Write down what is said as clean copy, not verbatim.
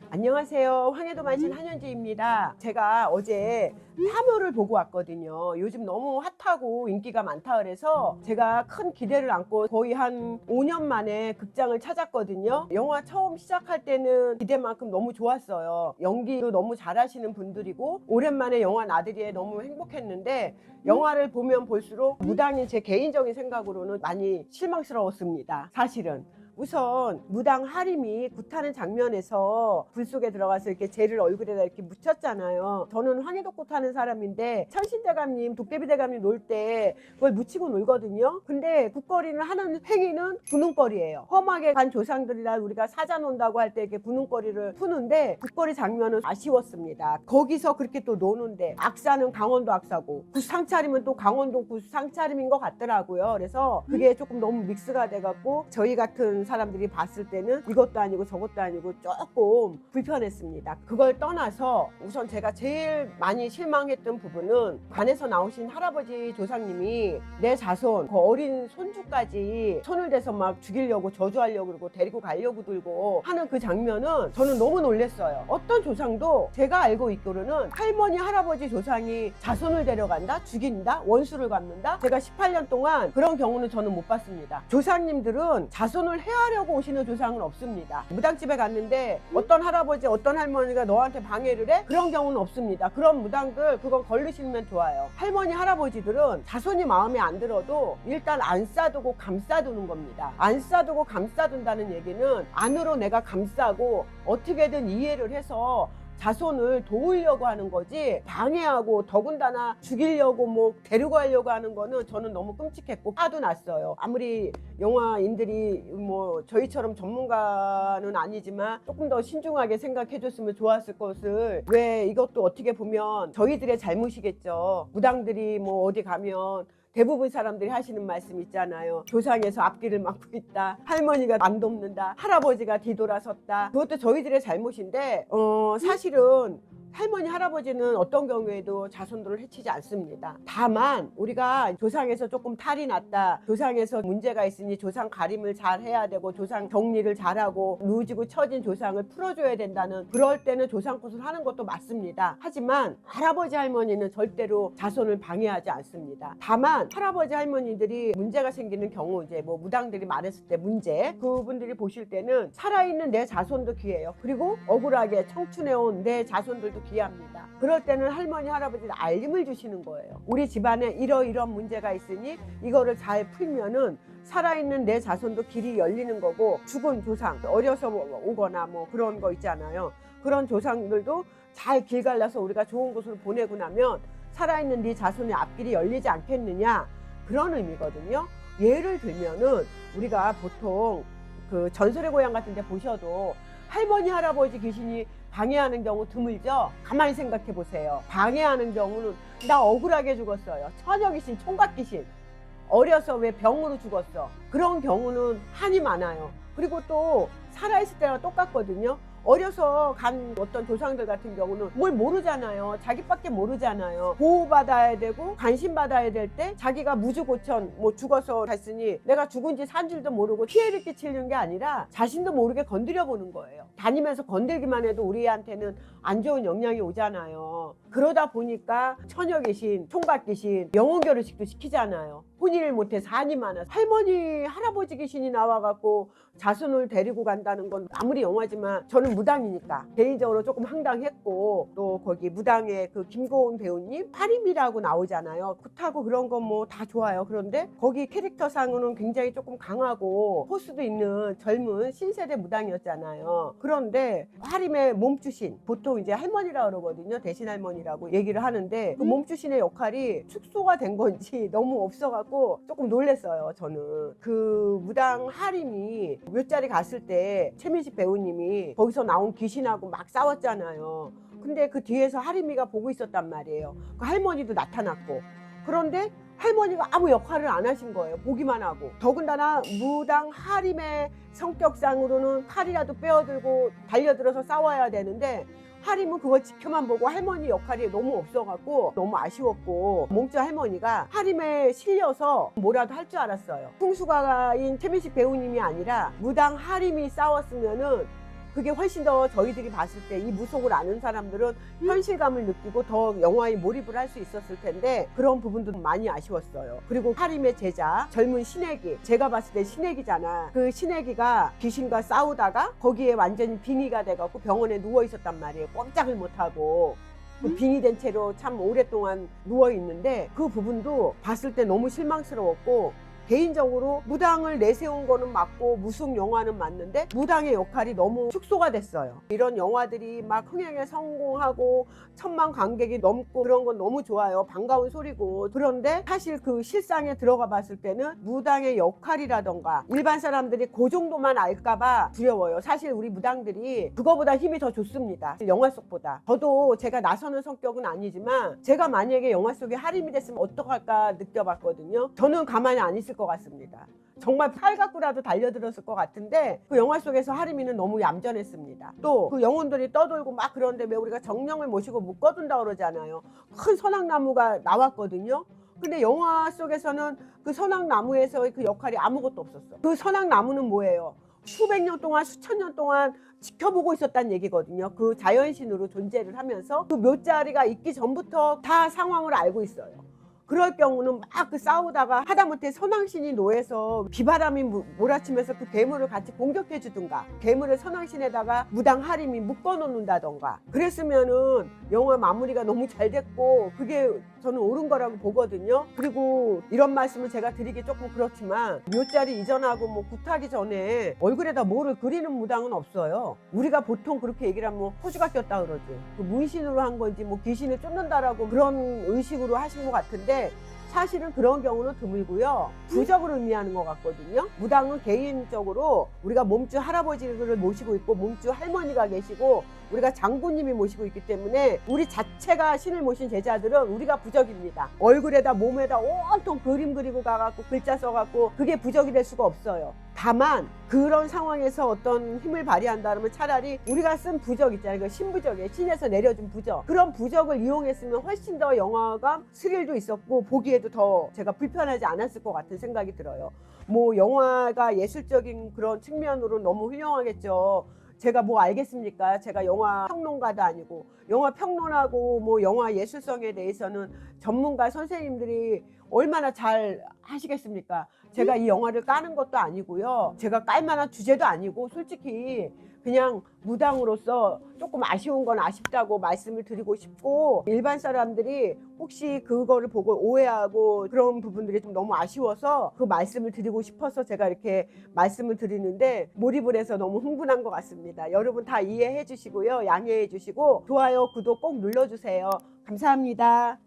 안녕하세요. 황해도 만신 한현주입니다. 제가 어제 파묘를 보고 왔거든요. 요즘 너무 핫하고 인기가 많다 그래서 제가 큰 기대를 안고 거의 한 5년 만에 극장을 찾았거든요. 영화 처음 시작할 때는 기대만큼 너무 좋았어요. 연기도 너무 잘하시는 분들이고 오랜만에 영화 나들이에 너무 행복했는데 영화를 보면 볼수록 무당인 제 개인적인 생각으로는 많이 실망스러웠습니다. 사실은. 우선 무당 하림이 굿하는 장면에서 불 속에 들어가서 이렇게 재를 얼굴에다 이렇게 묻혔잖아요. 저는 황해도꽃 하는 사람인데 천신대감님, 도깨비대감님 놀 때 그걸 묻히고 놀거든요. 근데 굿거리는 하는 행위는 구능거리예요. 험하게 간 조상들이라 우리가 사자 논다고 할 때 이렇게 구능거리를 푸는데 굿거리 장면은 아쉬웠습니다. 거기서 그렇게 또 노는데 악사는 강원도 악사고 구상차림은 또 강원도 구상차림인 것 같더라고요. 그래서 그게 조금 너무 믹스가 돼갖고 저희 같은 사람들이 봤을 때는 이것도 아니고 저것도 아니고 조금 불편했습니다. 그걸 떠나서 우선 제가 제일 많이 실망했던 부분은 관에서 나오신 할아버지 조상님이 내 자손 그 어린 손주까지 손을 대서 막 죽이려고 저주하려고 그러고 데리고 가려고 들고 하는 그 장면은 저는 너무 놀랐어요. 어떤 조상도 제가 알고 있기로는 할머니 할아버지 조상이 자손을 데려간다, 죽인다, 원수를 갚는다, 제가 18년 동안 그런 경우는 저는 못 봤습니다. 조상님들은 자손을 해하려고 오시는 조상은 없습니다. 무당집에 갔는데 어떤 할아버지 어떤 할머니가 너한테 방해를 해? 그런 경우는 없습니다. 그런 무당들 그건 걸르시면 좋아요. 할머니 할아버지들은 자손이 마음에 안 들어도 일단 안 싸두고 감싸두는 겁니다. 안 싸두고 감싸둔다는 얘기는 안으로 내가 감싸고 어떻게든 이해를 해서 자손을 도우려고 하는 거지 방해하고 더군다나 죽이려고 뭐 데려가려고 하는 거는 저는 너무 끔찍했고 화도 났어요. 아무리 영화인들이 뭐 저희처럼 전문가는 아니지만 조금 더 신중하게 생각해 줬으면 좋았을 것을 왜 이것도 어떻게 보면 저희들의 잘못이겠죠. 무당들이 뭐 어디 가면 대부분 사람들이 하시는 말씀 있잖아요. 조상에서 앞길을 막고 있다. 할머니가 안 돕는다. 할아버지가 뒤돌아섰다. 그것도 저희들의 잘못인데 사실은 할머니 할아버지는 어떤 경우에도 자손들을 해치지 않습니다. 다만 우리가 조상에서 조금 탈이 났다, 조상에서 문제가 있으니 조상 가림을 잘 해야 되고 조상 정리를 잘하고 누지고 처진 조상을 풀어줘야 된다는, 그럴 때는 조상굿을 하는 것도 맞습니다. 하지만 할아버지 할머니는 절대로 자손을 방해하지 않습니다. 다만 할아버지 할머니들이 문제가 생기는 경우, 이제 뭐 무당들이 말했을 때 문제, 그분들이 보실 때는 살아있는 내 자손도 귀해요. 그리고 억울하게 청춘해온 내 자손들도 귀합니다. 그럴 때는 할머니 할아버지는 알림을 주시는 거예요. 우리 집안에 이러이러한 문제가 있으니 이거를 잘 풀면은 살아있는 내 자손도 길이 열리는 거고, 죽은 조상 어려서 오거나 뭐 그런 거 있잖아요. 그런 조상들도 잘 길 갈라서 우리가 좋은 곳으로 보내고 나면 살아있는 네 자손의 앞길이 열리지 않겠느냐, 그런 의미거든요. 예를 들면은 우리가 보통 그 전설의 고향 같은 데 보셔도 할머니 할아버지 귀신이 방해하는 경우 드물죠? 가만히 생각해 보세요. 방해하는 경우는 나 억울하게 죽었어요. 처녀귀신, 총각귀신. 어려서 왜 병으로 죽었어. 그런 경우는 한이 많아요. 그리고 또 살아있을 때랑 똑같거든요. 어려서 간 어떤 조상들 같은 경우는 뭘 모르잖아요. 자기밖에 모르잖아요. 보호받아야 되고 관심받아야 될 때 자기가 무주고천 뭐 죽어서 갔으니 내가 죽은지 산 줄도 모르고 피해를 끼치는 게 아니라 자신도 모르게 건드려 보는 거예요. 다니면서 건들기만 해도 우리한테는 안 좋은 영향이 오잖아요. 그러다 보니까 처녀 귀신, 총각 귀신, 영혼 결혼식도 시키잖아요. 혼인을 못해서 한이 많아서. 할머니 할아버지 귀신이 나와갖고 자손을 데리고 간다는 건 아무리 영화지만 저는 무당이니까 개인적으로 조금 황당했고, 또 거기 무당의 그 김고은 배우님 파림이라고 나오잖아요. 굿하고 그런 건 뭐 다 좋아요. 그런데 거기 캐릭터상으로는 굉장히 조금 강하고 포스도 있는 젊은 신세대 무당이었잖아요. 그런데 파림의 몸주신, 보통 이제 할머니라 그러거든요. 대신 할머니라고 얘기를 하는데 그 몸주신의 역할이 축소가 된 건지 너무 없어갖고 조금 놀랐어요. 저는 그 무당 하림이 묘자리 갔을 때 최민식 배우님이 거기서 나온 귀신하고 막 싸웠잖아요. 근데 그 뒤에서 하림이가 보고 있었단 말이에요. 그 할머니도 나타났고. 그런데 할머니가 아무 역할을 안 하신 거예요. 보기만 하고. 더군다나 무당 하림의 성격상으로는 칼이라도 빼어들고 달려들어서 싸워야 되는데 하림은 그걸 지켜만 보고 할머니 역할이 너무 없어갖고 너무 아쉬웠고, 몸주 할머니가 하림에 실려서 뭐라도 할 줄 알았어요. 풍수가인 최민식 배우님이 아니라 무당 하림이 싸웠으면은 그게 훨씬 더 저희들이 봤을 때 이 무속을 아는 사람들은 현실감을 느끼고 더 영화에 몰입을 할 수 있었을 텐데 그런 부분도 많이 아쉬웠어요. 그리고 하림의 제자 젊은 신애기, 제가 봤을 때 신애기잖아. 그 신애기가 귀신과 싸우다가 거기에 완전히 빙의가 돼갖고 병원에 누워 있었단 말이에요. 꼼짝을 못하고 그 빙의된 채로 참 오랫동안 누워 있는데 그 부분도 봤을 때 너무 실망스러웠고, 개인적으로 무당을 내세운 거는 맞고 무속 영화는 맞는데 무당의 역할이 너무 축소가 됐어요. 이런 영화들이 막 흥행에 성공하고 1000만 관객이 넘고 그런 건 너무 좋아요. 반가운 소리고. 그런데 사실 그 실상에 들어가 봤을 때는 무당의 역할이라던가 일반 사람들이 그 정도만 알까봐 두려워요. 사실 우리 무당들이 그거보다 힘이 더 좋습니다. 영화 속보다. 저도 제가 나서는 성격은 아니지만 제가 만약에 영화 속에 하림이 됐으면 어떡할까 느껴봤거든요. 저는 가만히 안 있을 것 같습니다. 정말 팔 갖고라도 달려들었을 것 같은데 그 영화 속에서 하림이는 너무 얌전했습니다. 또 그 영혼들이 떠돌고 막 그런데 왜 우리가 정령을 모시고 묶어둔다 그러잖아요. 큰 선악나무가 나왔거든요. 근데 영화 속에서는 그 선악나무에서의 그 역할이 아무것도 없었어. 그 선악나무는 뭐예요? 수백 년 동안 수천 년 동안 지켜보고 있었다는 얘기거든요. 그 자연신으로 존재를 하면서 그 묘자리가 있기 전부터 다 상황을 알고 있어요. 그럴 경우는 막 그 싸우다가 하다못해 선왕신이 노해서 비바람이 몰아치면서 그 괴물을 같이 공격해 주든가, 괴물을 선왕신에다가 무당 하림이 묶어 놓는다던가 그랬으면은 영화 마무리가 너무 잘 됐고 그게 저는 옳은 거라고 보거든요. 그리고 이런 말씀을 제가 드리기 조금 그렇지만 묘자리 이전하고 뭐 굿하기 전에 얼굴에다 뭐를 그리는 무당은 없어요. 우리가 보통 그렇게 얘기를 하면 호주가 꼈다 그러지. 그 문신으로 한 건지 뭐 귀신을 쫓는다라고 그런 의식으로 하신 것 같은데 사실은 그런 경우는 드물고요. 부적을 의미하는 것 같거든요. 무당은 개인적으로 우리가 몸주 할아버지를 모시고 있고 몸주 할머니가 계시고 우리가 장군님이 모시고 있기 때문에 우리 자체가 신을 모신 제자들은 우리가 부적입니다. 얼굴에다 몸에다 온통 그림 그리고 가갖고 글자 써갖고 그게 부적이 될 수가 없어요. 다만 그런 상황에서 어떤 힘을 발휘한다면 차라리 우리가 쓴 부적 있잖아요. 그 신부적이에요. 신에서 내려준 부적. 그런 부적을 이용했으면 훨씬 더 영화가 스릴도 있었고 보기에도 더 제가 불편하지 않았을 것 같은 생각이 들어요. 뭐 영화가 예술적인 그런 측면으로 너무 훌륭하겠죠. 제가 뭐 알겠습니까? 제가 영화 평론가도 아니고. 영화 평론하고 뭐 영화 예술성에 대해서는 전문가 선생님들이 얼마나 잘 하시겠습니까? 제가 이 영화를 까는 것도 아니고요. 제가 깔 만한 주제도 아니고 솔직히 그냥 무당으로서 조금 아쉬운 건 아쉽다고 말씀을 드리고 싶고, 일반 사람들이 혹시 그거를 보고 오해하고 그런 부분들이 좀 너무 아쉬워서 그 말씀을 드리고 싶어서 제가 이렇게 말씀을 드리는데 몰입을 해서 너무 흥분한 것 같습니다. 여러분 다 이해해 주시고요. 양해해 주시고 좋아요, 구독 꼭 눌러주세요. 감사합니다.